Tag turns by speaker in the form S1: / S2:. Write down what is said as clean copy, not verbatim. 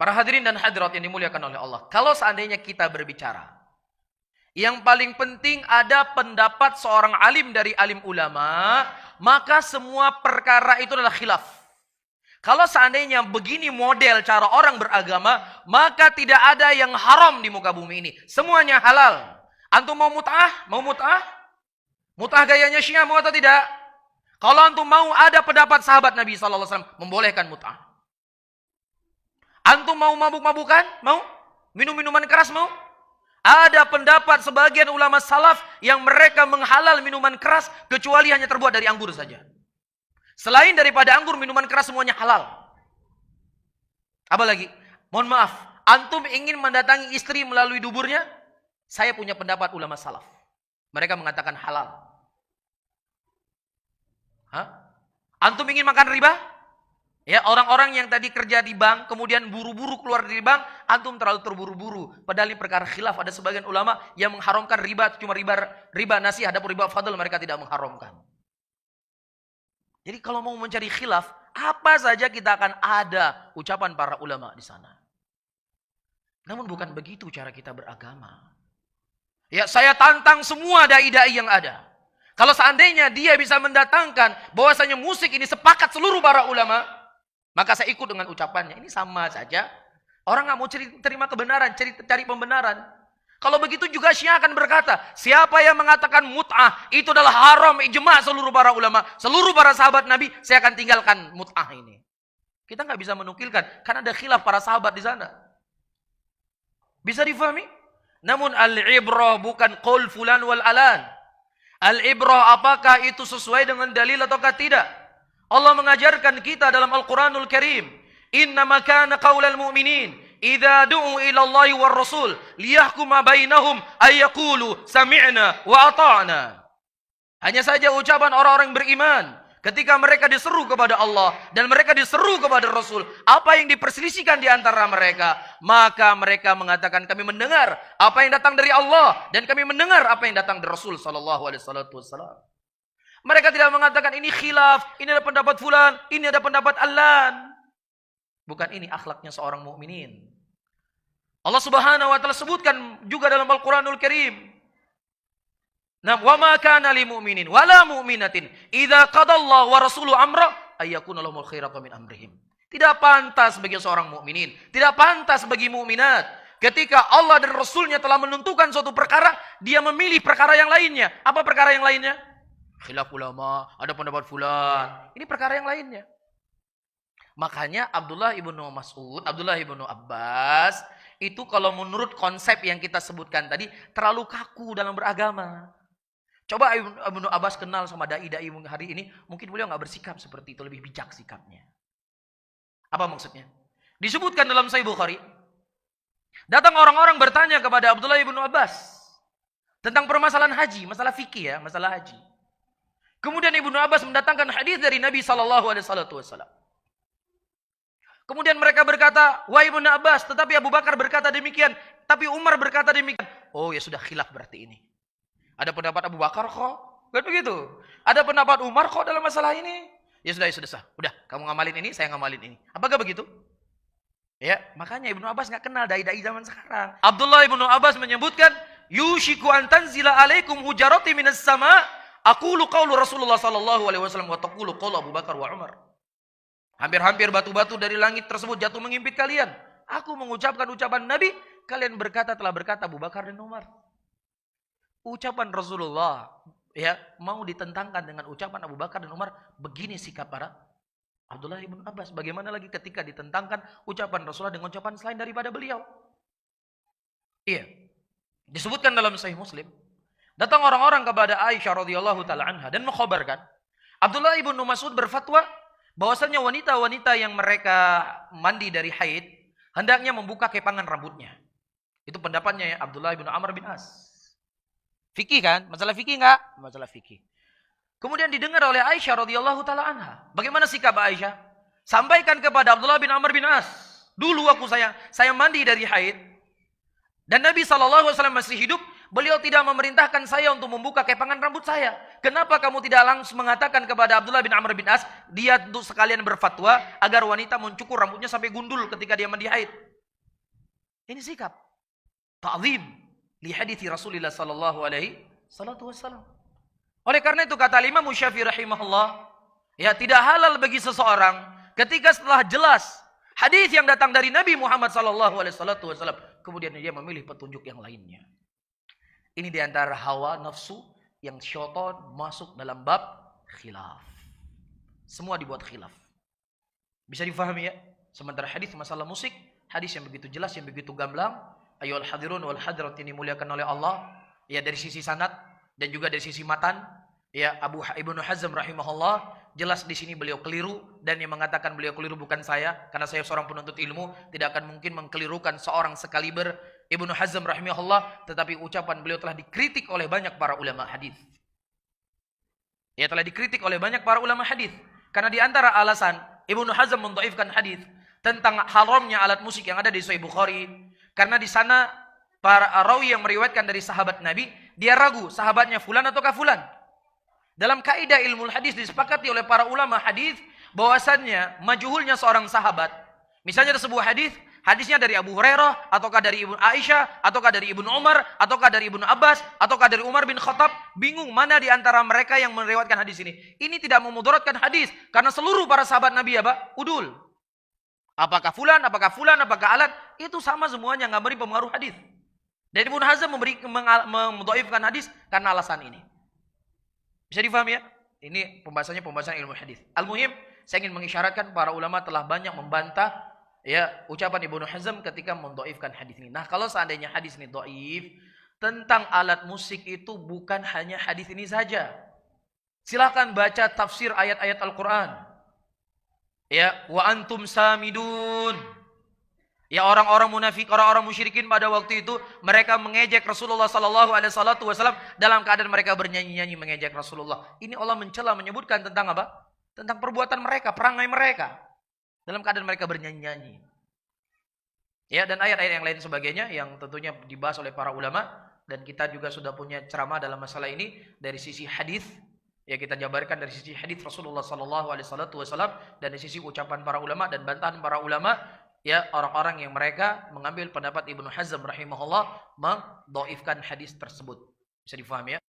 S1: Para hadirin dan hadirat yang dimuliakan oleh Allah. Kalau seandainya kita berbicara, yang paling penting ada pendapat seorang alim dari alim ulama, maka semua perkara itu adalah khilaf. Kalau seandainya begini model cara orang beragama, maka tidak ada yang haram di muka bumi ini. Semuanya halal. Antum mau mut'ah? Mau mut'ah? Mut'ah gayanya Syiah mau atau tidak? Kalau antum mau, ada pendapat sahabat Nabi SAW membolehkan mut'ah. Antum mau mabuk-mabukan? Mau? Minum-minuman keras mau? Ada pendapat sebagian ulama salaf yang mereka menghalal minuman keras kecuali hanya terbuat dari anggur saja. Selain daripada anggur, minuman keras semuanya halal. Apa lagi? Mohon maaf, antum ingin mendatangi istri melalui duburnya? Saya punya pendapat ulama salaf. Mereka mengatakan halal. Hah? Antum ingin makan riba? Ya, orang-orang yang tadi kerja di bank, kemudian buru-buru keluar dari bank, antum terlalu terburu-buru. Padahal ini perkara khilaf, ada sebagian ulama yang mengharamkan riba, cuma riba nasiah, adapun riba fadl mereka tidak mengharamkan. Jadi kalau mau mencari khilaf, apa saja kita akan ada ucapan para ulama di sana. Namun bukan begitu cara kita beragama. Ya, saya tantang semua dai-dai yang ada. Kalau seandainya dia bisa mendatangkan bahwasanya musik ini sepakat seluruh para ulama, maka saya ikut dengan ucapannya. Ini sama saja. Orang nggak mau terima kebenaran, cari pembenaran. Kalau begitu juga Syiah akan berkata, siapa yang mengatakan mut'ah itu adalah haram ijma' seluruh para ulama, seluruh para sahabat Nabi, saya akan tinggalkan mut'ah ini. Kita nggak bisa menukilkan karena ada khilaf para sahabat di sana. Bisa difahami? Namun al-ibrah bukan qaul fulan wal alan. Al-ibrah apakah itu sesuai dengan dalil ataukah tidak? Allah mengajarkan kita dalam Al-Quranul Karim, innama kana qaulal mu'minin idza du'u ila Allahi war Rasul liyahkuma bainahum ay yaqulu sami'na wa ata'na. Hanya saja ucapan orang-orang beriman ketika mereka diseru kepada Allah dan mereka diseru kepada Rasul, apa yang diperselisihkan di antara mereka, maka mereka mengatakan kami mendengar apa yang datang dari Allah dan kami mendengar apa yang datang dari Rasul sallallahu alaihi wasallam. Mereka tidak mengatakan ini khilaf, ini ada pendapat fulan, ini ada pendapat allan. Bukan ini akhlaknya seorang mukminin. Allah Subhanahu wa taala sebutkan juga dalam Al-Qur'anul Karim. Nah, wa ma kana lil mu'minin wala mu'minatin idza qadallahu wa rasuluhu amra ay yakuna lahumul khiyaratu min amrihim. Tidak pantas bagi seorang mukminin, tidak pantas bagi mukminat ketika Allah dan Rasulnya telah menentukan suatu perkara, dia memilih perkara yang lainnya. Apa perkara yang lainnya? Khilaf ulama, ada pendapat fulan. Ini perkara yang lainnya. Makanya Abdullah ibnu Mas'ud, Abdullah ibnu Abbas, itu kalau menurut konsep yang kita sebutkan tadi, terlalu kaku dalam beragama. Coba ibnu Abbas kenal sama dai-dai hari ini, mungkin beliau nggak bersikap seperti itu, lebih bijak sikapnya. Apa maksudnya? Disebutkan dalam Sahih Bukhari, datang orang-orang bertanya kepada Abdullah ibnu Abbas tentang permasalahan haji, masalah fikih ya, masalah haji. Kemudian Ibnu Abbas mendatangkan hadis dari Nabi SAW. Kemudian mereka berkata, wahai Ibnu Abbas, tetapi Abu Bakar berkata demikian, tapi Umar berkata demikian. Oh ya sudah, khilaf berarti ini. Ada pendapat Abu Bakar kok, kan begitu. Ada pendapat Umar kok dalam masalah ini. Ya sudah sah. Udah, kamu ngamalin ini, saya ngamalin ini. Apakah begitu? Ya, makanya Ibnu Abbas nggak kenal dai-dai zaman sekarang. Abdullah Ibnu Abbas menyebutkan, yushiku an tanzila alaikum hujarati minas sama. Aqulu qaulu Rasulullah sallallahu alaihi wasallam wa taqulu qaulu Abu Bakar wa Umar. Hampir-hampir batu-batu dari langit tersebut jatuh mengimpit kalian. Aku mengucapkan ucapan Nabi, kalian telah berkata Abu Bakar dan Umar. Ucapan Rasulullah ya mau ditentangkan dengan ucapan Abu Bakar dan Umar, begini sikap para Abdullah ibn Abbas. Bagaimana lagi ketika ditentangkan ucapan Rasulullah dengan ucapan selain daripada beliau? Iya. Disebutkan dalam Sahih Muslim. Datang orang-orang kepada Aisyah radhiyallahu taala anha dan mengkhabarkan Abdullah ibn Mas'ud berfatwa bahwasanya wanita-wanita yang mereka mandi dari haid hendaknya membuka kepangan rambutnya. Itu pendapatnya ya Abdullah ibn Amr bin As. Fikih kan? Masalah fikih enggak? Masalah fikih. Kemudian didengar oleh Aisyah radhiyallahu taala anha. Bagaimana sikap Aisyah? Sampaikan kepada Abdullah bin Amr bin As. Dulu saya mandi dari haid dan Nabi SAW masih hidup. Beliau tidak memerintahkan saya untuk membuka kepangan rambut saya. Kenapa kamu tidak langsung mengatakan kepada Abdullah bin Amr bin As, dia untuk sekalian berfatwa agar wanita mencukur rambutnya sampai gundul ketika dia mandi haid. Ini sikap ta'zim li hadithi Rasulullah sallallahu alaihi wasallam. Oleh karena itu kata Imam Syafi'i rahimahullah, ya tidak halal bagi seseorang ketika setelah jelas hadis yang datang dari Nabi Muhammad sallallahu alaihi wasallam kemudian dia memilih petunjuk yang lainnya. Ini diantara hawa nafsu yang syaitan masuk dalam bab khilaf. Semua dibuat khilaf. Bisa difahami ya? Sementara hadis masalah musik, hadis yang begitu jelas, yang begitu gamblang, ayyuhal hadirun wal hadirat ini dimuliakan oleh Allah, ya dari sisi sanad dan juga dari sisi matan, ya Ibnu Hazm rahimahullah, jelas di sini beliau keliru dan yang mengatakan beliau keliru bukan saya, karena saya seorang penuntut ilmu, tidak akan mungkin mengkelirukan seorang sekaliber Ibnu Hazm rahimahullah, tetapi ucapan beliau telah dikritik oleh banyak para ulama hadis. Ya telah dikritik oleh banyak para ulama hadis. Karena di antara alasan Ibnu Hazm mendhaifkan hadis tentang haramnya alat musik yang ada di Sahih Bukhari, karena di sana para rawi yang meriwayatkan dari sahabat Nabi, dia ragu sahabatnya fulan ataukah fulan. Dalam kaidah ilmu hadis disepakati oleh para ulama hadis bahwasannya majhulnya seorang sahabat, misalnya ada sebuah hadis, hadisnya dari Abu Hurairah, ataukah dari Ibnu Aisyah, ataukah dari Ibnu Umar, ataukah dari Ibnu Abbas, ataukah dari Umar bin Khattab, bingung mana di antara mereka yang meriwayatkan hadis ini. Ini tidak memudaratkan hadis, karena seluruh para sahabat Nabi apa? Udul. Apakah fulan, apakah alat, itu sama semuanya, nggak beri pengaruh hadis. Dan Ibnu Hazm mendhaifkan hadis karena alasan ini. Bisa difahami ya? Ini pembahasan ilmu hadis. Al-muhim, saya ingin mengisyaratkan para ulama telah banyak membantah ya ucapan Ibnu Hazm ketika mendhaifkan hadis ini. Nah, kalau seandainya hadis ini dhaif, tentang alat musik itu bukan hanya hadis ini saja. Silakan baca tafsir ayat-ayat Al-Qur'an. Ya, wa antum samidun. Ya orang-orang munafik, orang-orang musyrikin pada waktu itu mereka mengejek Rasulullah sallallahu alaihi wasallam dalam keadaan mereka bernyanyi-nyanyi mengejek Rasulullah. Ini Allah mencela menyebutkan tentang apa? Tentang perbuatan mereka, perangai mereka. Dalam keadaan mereka bernyanyi-nyanyi. Ya, dan ayat-ayat yang lain sebagainya yang tentunya dibahas oleh para ulama dan kita juga sudah punya ceramah dalam masalah ini dari sisi hadis. Ya, kita jabarkan dari sisi hadis Rasulullah sallallahu alaihi wasallam dan dari sisi ucapan para ulama dan bantahan para ulama, ya orang-orang yang mereka mengambil pendapat Ibnu Hazm rahimahullah mendhaifkan hadis tersebut. Bisa difahami ya?